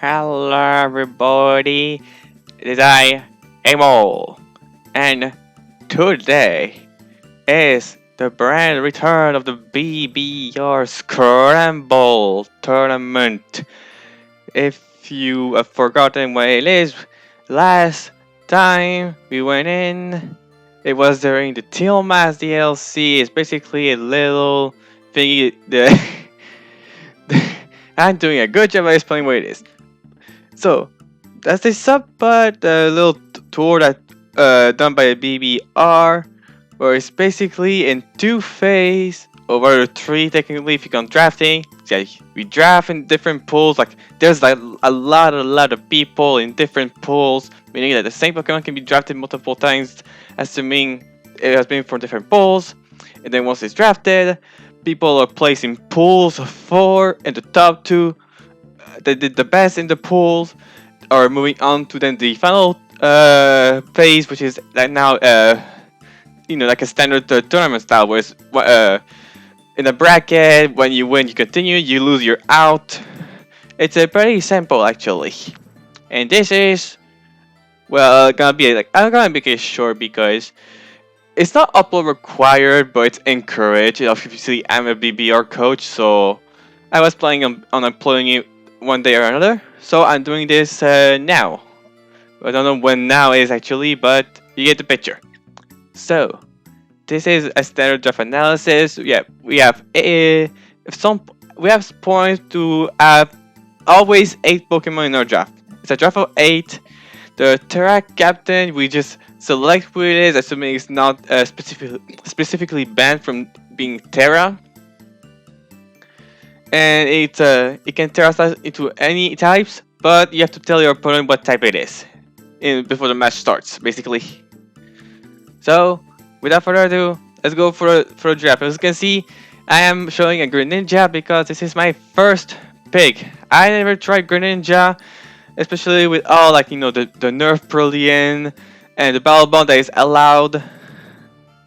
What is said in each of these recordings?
Hello everybody, it is I, Aimel, and today is the brand return of the BBR Scramble tournament. If you have forgotten what it is, last time we went in, it was during the Tilmas DLC. It's basically a little thingy. I'm doing a good job of explaining what it is. So, that's a sub but a little tour that done by BBR, where it's basically in two phase over three technically if you count drafting. So yeah, we draft in different pools. Like there's like a lot of people in different pools, meaning that the same Pokemon can be drafted multiple times, assuming it has been from different pools. And then once it's drafted, people are placed in pools of four, and the top two that did the best in the pools are moving on to then the final phase, which is like now like a standard tournament style, where it's in a bracket. When you win, you continue. You lose, you're out. It's pretty simple actually, and this is gonna be like I'm gonna make it short because it's not upload required, but it's encouraged. Obviously, I'm a BBR coach, so I was planning on uploading it one day or another. So I'm doing this now. I don't know when now is actually, but you get the picture. So this is a standard draft analysis. Yeah, we have some we have points to have always 8 Pokemon in our draft. It's a draft of 8. The Terra Captain, we just select who it is, assuming it's not specifically banned from being Terra. And it can Terra size into any types, but you have to tell your opponent what type it is before the match starts, basically. So, without further ado, let's go for a draft. As you can see, I am showing a Greninja because this is my first pick. I never tried Greninja, especially with all the nerf Brilliant and the battle bond that is allowed.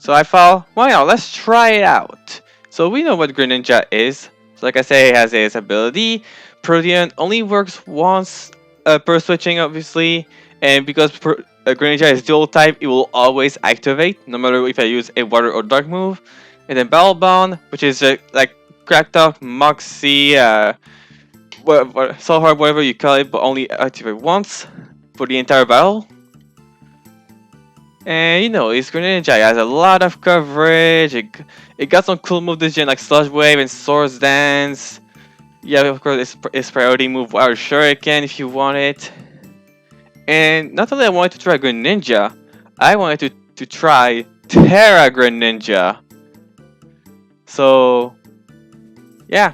So I thought, why not? Let's try it out. So we know what Greninja is. So like I say, it has its ability. Brilliant only works once per switching, obviously, and because Greninja is dual type, it will always activate, no matter if I use a water or dark move. And then Battle Bond, which is like Crack Talk, Moxie, so hard, whatever you call it, but only activate once for the entire battle. And it's Greninja. It has a lot of coverage. It got some cool moves this gen like Sludge Wave and Swords Dance. Yeah, of course, its priority move Water Shuriken if you want it. And not only I wanted to try Greninja, I wanted to try Terra Greninja. So yeah,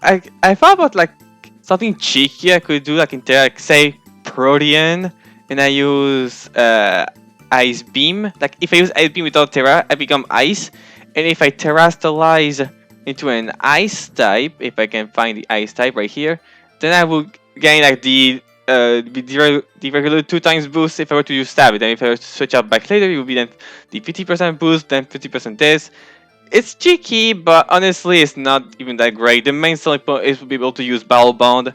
I thought about like something cheeky I could do like in Terra, like say Protean, and I use Ice Beam. Like if I use Ice Beam without Terra, I become Ice, and if I Terrastalize into an Ice type, if I can find the Ice type right here, then I will gain like the regular 2 times boost if I were to use Stab. Then if I were to switch out back later, it would be then the 50% boost, then 50% this. It's cheeky, but honestly, it's not even that great. The main selling point is to be able to use Battle Bond.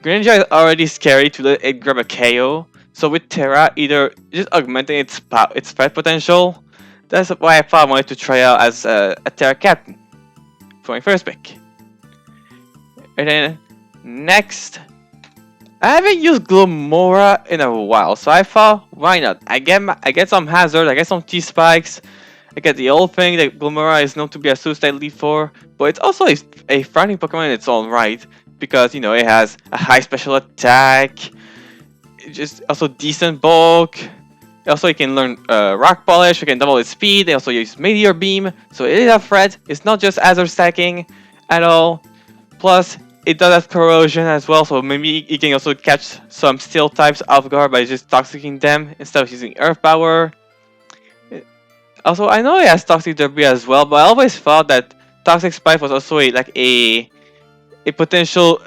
Greninja is already scary to let it grab a KO, so with Terra, either just augmenting its threat potential. That's why I thought I wanted to try out as a Terra Captain for my first pick. And then next, I haven't used Glomora in a while, so I thought, why not? I get some Hazard, I get some T-Spikes, I get the old thing that Glomora is known to be a suicide lead for, but it's also a frightening Pokemon in its own right, because it has a high special attack, just also decent bulk. Also, you can learn Rock Polish, you can double its speed, they also use Meteor Beam, so it is a threat, it's not just Hazard stacking at all. Plus, it does have Corrosion as well, so maybe you can also catch some Steel types off guard by just Toxicing them instead of using Earth Power. Also, I know it has Toxic Debris as well, but I always thought that Toxic Spike was also a potential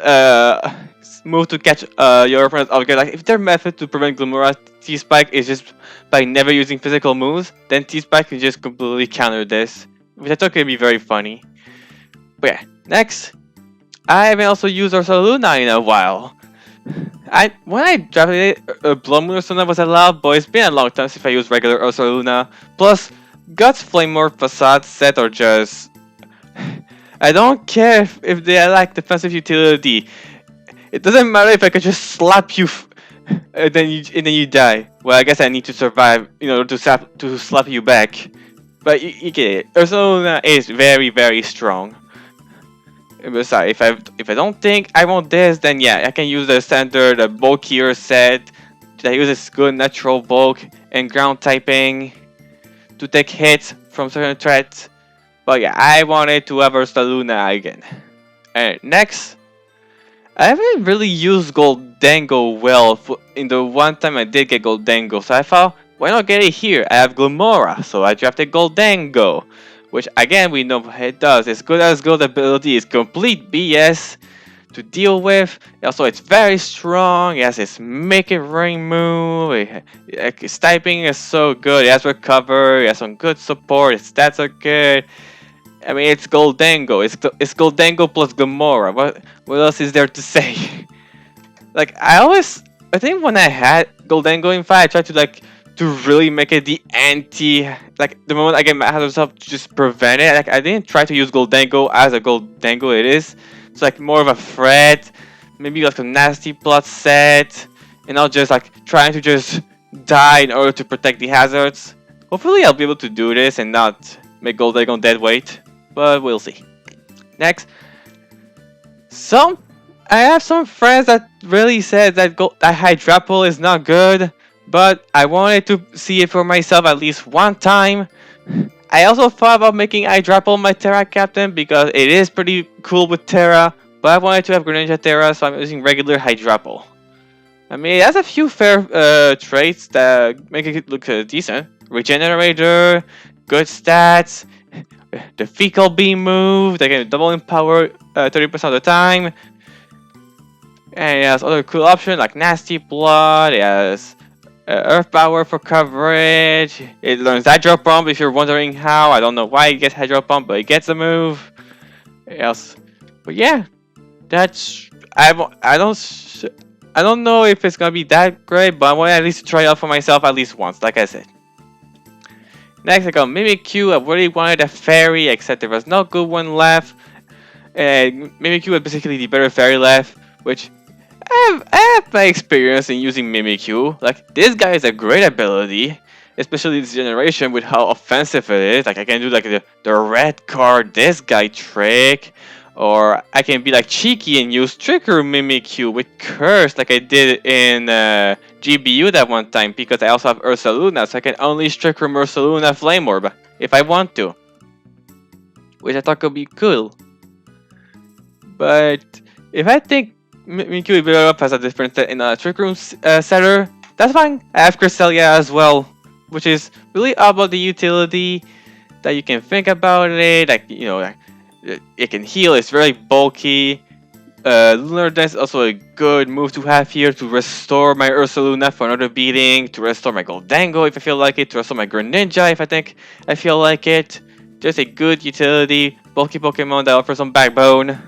move to catch your opponent off guard. Like, if their method to prevent Glomora T-Spike is just by never using physical moves, then T-Spike can just completely counter this, which I thought could be very funny. But yeah, next, I haven't also used Ursaluna in a while. When I drafted it, Blood Moon Ursula was allowed, but it's been a long time since I used regular Ursula. Plus, God's Flame or Facade set or just I don't care if they lack defensive utility. It doesn't matter if I could just slap you, and then you die. Well, I guess I need to survive, to slap you back. But you get it. Ursula is very, very strong. Besides, if I don't think I want this, then yeah, I can use the standard bulkier set that uses good natural bulk and ground typing to take hits from certain threats. But yeah, I wanted to have Ursaluna again. And next, I haven't really used Goldango well in the one time I did get Goldango, so I thought, why not get it here? I have Glamora, so I drafted Goldango, which again we know what it does. It's good as gold ability, it's complete BS to deal with. Also, it's very strong. It has its Make It Rain move. Its typing is so good. It has recover. It has some good support. Its stats are good. I mean, it's Goldango. It's Goldango plus Gamora. What else is there to say? I think when I had Goldango in fight, I tried to really make it the anti. The moment I get mad at myself to just prevent it. I didn't try to use Goldango as a Goldango it is. It's more of a threat, maybe a nasty plot set, and not just trying to just die in order to protect the hazards. Hopefully I'll be able to do this and not make Goldango dead weight, but we'll see. Next, I have some friends that really said that Hydrapple is not good, but I wanted to see it for myself at least one time. I also thought about making Hydrapple my Terra captain because it is pretty cool with Terra, but I wanted to have Greninja Terra, so I'm using regular Hydrapple. I mean, it has a few fair traits that make it look decent. Regenerator, good stats, the Fecal Beam move, they can double in power 30% of the time. And it has other cool options like Nasty Blood, it has Earth Power for coverage. It learns Hydro Pump if you're wondering how. I don't know why it gets Hydro Pump, but it gets a move. Else, but yeah, that's I don't know if it's gonna be that great, but I want at least to try it out for myself at least once, like I said. Next, I got Mimikyu. I really wanted a fairy, except there was no good one left. And Mimikyu was basically the better fairy left, which I have my experience in using Mimikyu. This guy is a great ability, especially this generation with how offensive it is. I can do the red card this guy trick, or I can be cheeky and use Trick Room Mimikyu with Curse like I did in GBU that one time, because I also have Ursaluna, so I can unleash Trick Room Ursaluna Flame Orb if I want to, which I thought could be cool. But if I think Mimikyu will be better up as a different set in a Trick Room setter, that's fine. I have Cresselia as well, which is really about the utility that you can think about it. It can heal. It's very bulky. Lunar Dance is also a good move to have here to restore my Ursaluna for another beating, to restore my Goldango if I feel like it, to restore my Greninja if I feel like it. Just a good utility, bulky Pokemon that offers some backbone.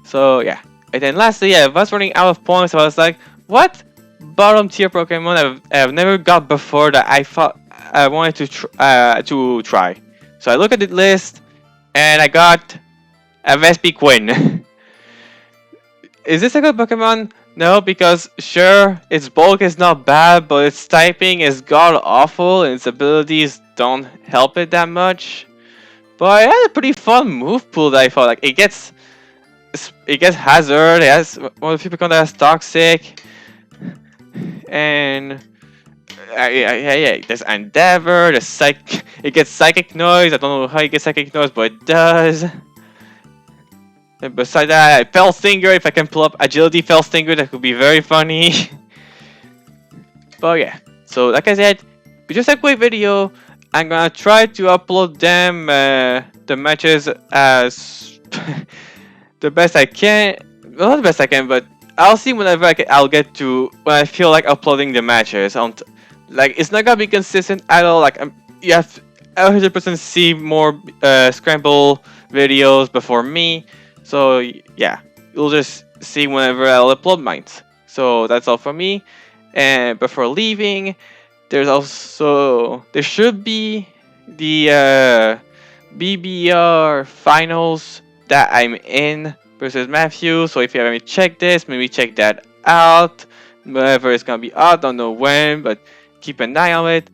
So yeah. And then lastly, I was running out of points, so I was like, what bottom tier Pokemon I've never got before that I thought I wanted to try. So I look at the list, and I got a Vespiquen. Is this a good Pokemon? No, because sure, its bulk is not bad, but its typing is god awful, and its abilities don't help it that much. But it had a pretty fun move pool that I thought. It gets Hazard, it has one of the Pokemon that has Toxic, and yeah, there's Endeavor, it gets Psychic Noise. I don't know how it gets Psychic Noise, but it does. And besides that, Fell Stinger, if I can pull up Agility Fell Stinger, that could be very funny. But yeah, so like I said, it's just a quick video. I'm gonna try to upload them, the matches as the best I can. Well, not the best I can, but I'll see whenever I'll get to when I feel like uploading the matches. It's not gonna be consistent at all. You have to 100% see more Scramble videos before me. So yeah, you'll just see whenever I'll upload mine. So that's all for me. And before leaving, there should be the BBR finals that I'm in versus Matthew. So if you haven't checked this, maybe check that out. Whenever it's gonna be out, don't know when, but keep an eye on it.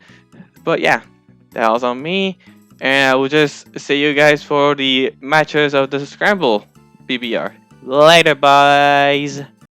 But yeah, that was on me. And I will just see you guys for the matches of the Scramble BBR. Later, boys!